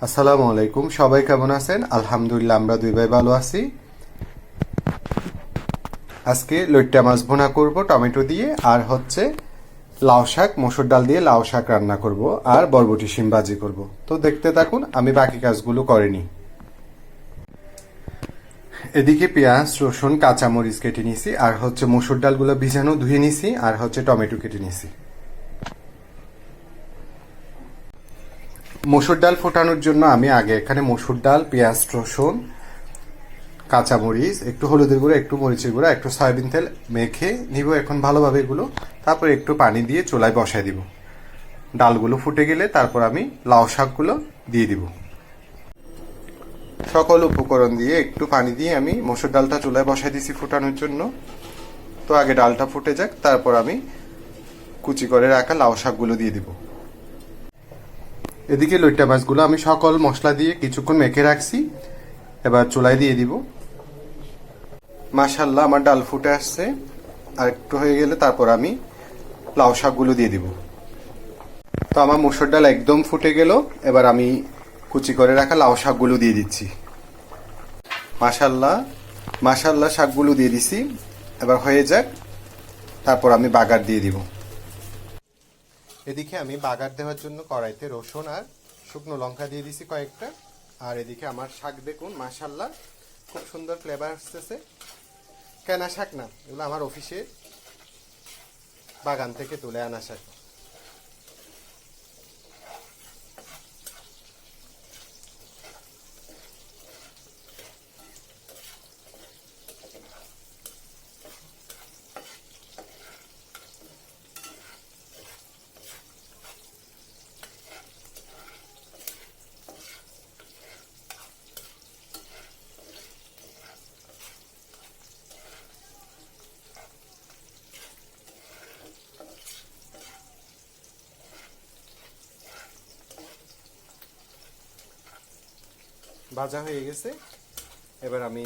আসসালামু আলাইকুম, সবাই কেমন আছেন? আলহামদুলিল্লাহ আমরা দুই ভাই ভালো আছি। আজকে লইট্টা মাছ ভুনা করব টমেটো দিয়ে, আর হচ্ছে লাউ শাক, মসুর ডাল দিয়ে লাউ শাক রান্না করব, আর বরবটি শিম ভাজি করব। তো দেখতে থাকুন, আমি বাকি কাজগুলো করিনি। এদিকে পেঁয়াজ, রসুন, কাঁচামরিচ কেটে নিছি, আর হচ্ছে মসুর ডালগুলো ভিজানো ধুয়ে নিছি, আর হচ্ছে টমেটো কেটে নিছি। মসুর ডাল ফোটানোর জন্য আমি আগে এখানে মসুর ডাল, পেঁয়াজ, রসুন, কাঁচামরিচ, একটু হলুদের গুঁড়ো, একটু মরিচের গুঁড়ো, একটু সয়াবিন তেল মেখে নিব এখন ভালোভাবে এগুলো। তারপর একটু পানি দিয়ে চুলায় বসায় দিব। ডালগুলো ফুটে গেলে তারপর আমি লাউ শাকগুলো দিয়ে দিব। সকল উপকরণ দিয়ে একটু পানি দিয়ে আমি মসুর ডালটা চুলায় বসায় দিছি ফুটানোর জন্য। তো আগে ডালটা ফুটে যাক, তারপর আমি কুচি করে রাখা লাউ শাকগুলো দিয়ে দিব। এদিকে লইট্টা মাছগুলো আমি সকল মশলা দিয়ে কিছুক্ষণ মেখে রাখছি, এবার চুলায় দিয়ে দিব। মাশাআল্লাহ আমার ডাল ফুটে আসছে, আর একটু হয়ে গেলে তারপর আমি লাউ শাকগুলো দিয়ে দিব। তো আমার মসুর ডাল একদম ফুটে গেল, এবার আমি কুচি করে রাখা লাউ শাকগুলো দিয়ে দিচ্ছি। মাশাআল্লাহ মাশাআল্লাহ শাকগুলো দিয়ে দিছি, এবার হয়ে যাক, তারপর আমি বাগার দিয়ে দিব। এদিকে আমি বাগার দেওয়ার জন্য কড়াইতে রসুন আর শুকনো লঙ্কা দিয়ে দিছি কয়েকটা। আর এদিকে আমার শাক দেখুন, মাশাআল্লাহ খুব সুন্দর ফ্লেভার আসতেছে। কেনা শাক না, এগুলো আমার অফিসে বাগান থেকে তুলে আনা শাক। ভাজা হয়ে গেছে, এবার আমি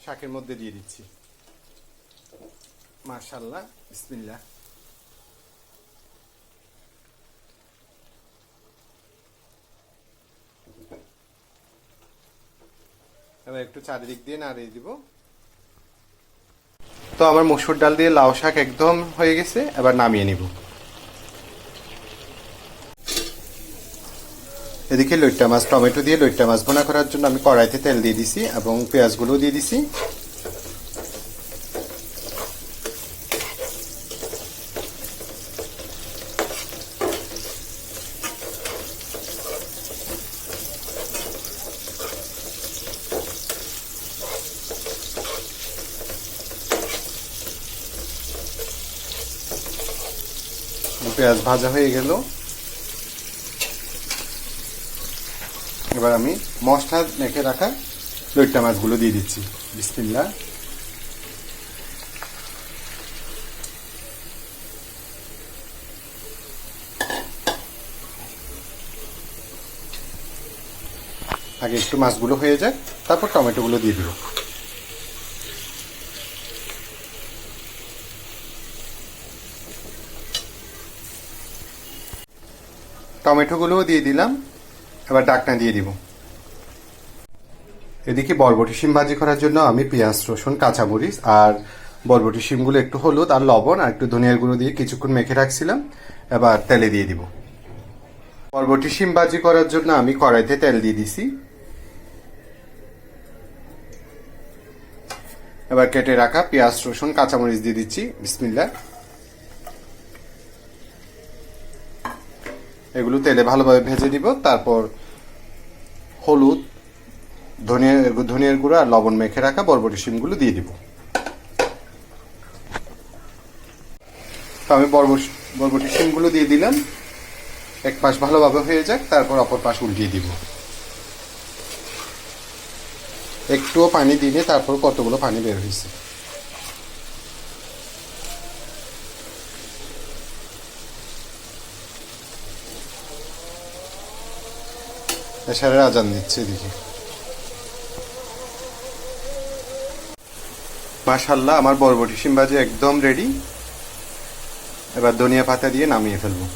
শাকের মধ্যে দিয়ে দিচ্ছি। মাশাআল্লাহ, বিসমিল্লাহ। এবার একটু চারিদিক দিয়ে নাড়িয়ে দিব। তো আমার মসুর ডাল দিয়ে লাউ শাক একদম হয়ে গেছে, এবার নামিয়ে নিব। এদিকে লইট্টা মাছ, টমেটো দিয়ে লইট্টা মাছ ভুনা করার জন্য আমি কড়াইতে তেল দিয়ে দিছি এবং পেঁয়াজগুলো দিয়ে দিছি। পেঁয়াজ ভাজা হয়ে গেল, এবার আমি মশলা মেখে রাখা লইট্টা মাছগুলো দিয়ে দিচ্ছি। বিসমিল্লাহ। আগে একটু মাছগুলো হয়ে যাক, তারপর টমেটোগুলো দিয়ে দিব। টমেটোগুলোও দিয়ে দিলাম, এবার ডাকনা দিয়ে দিব। এদিকে বরবটি শিম ভাজি করার জন্য আমি পেঁয়াজ, রসুন, কাঁচামরিচ আর বরবটি শিমগুলো একটু হলুদ আর লবণ আর একটু ধনিয়ার গুঁড়ো দিয়ে কিছুক্ষণ মেখে রাখছিলাম, এবার তেলে দিয়ে দিব। বরবটি শিম ভাজি করার জন্য আমি কড়াইতে তেল দিয়ে দিছি। এবার কেটে রাখা পেঁয়াজ, রসুন, কাঁচামরিচ দিয়ে দিচ্ছি। বিসমিল্লাহ। এগুলো তেলে ভালোভাবে ভেজে দিব, তারপর হলুদ, ধনিয়ার গুঁড়ো আর লবণ মেখে রাখা বরবটি শিমগুলো দিয়ে দিব। তো আমি বরবটি শিমগুলো দিয়ে দিলাম, এক পাশ ভালোভাবে হয়ে যাক, তারপর অপর পাশ উল্টিয়ে দিব। একটুও পানি দিনে তারপর কতগুলো পানি বের হয়েছে। এশারের আজান দিচ্ছে এদিকে। মাশাআল্লাহ আমার বরবটি শিম ভাজি একদম রেডি। এবার ধনিয়া পাতা দিয়ে নামিয়ে ফেলবো।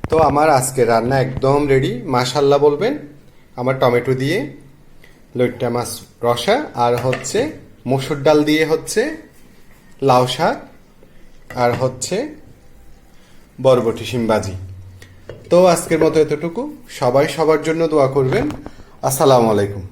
তো আমার আজকে রান্না একদম রেডি, মাশাল্লাহ বলবেন। আমার টমেটো দিয়ে লইট্টা মাছ রসা, আর হচ্ছে মসুর ডাল দিয়ে হচ্ছে লাউ শাক, আর হচ্ছে বরবটি শিম ভাজি। তো আজকের মতো এতটুকু। সবাই সবার জন্য দোয়া করবেন। আসসালামু আলাইকুম।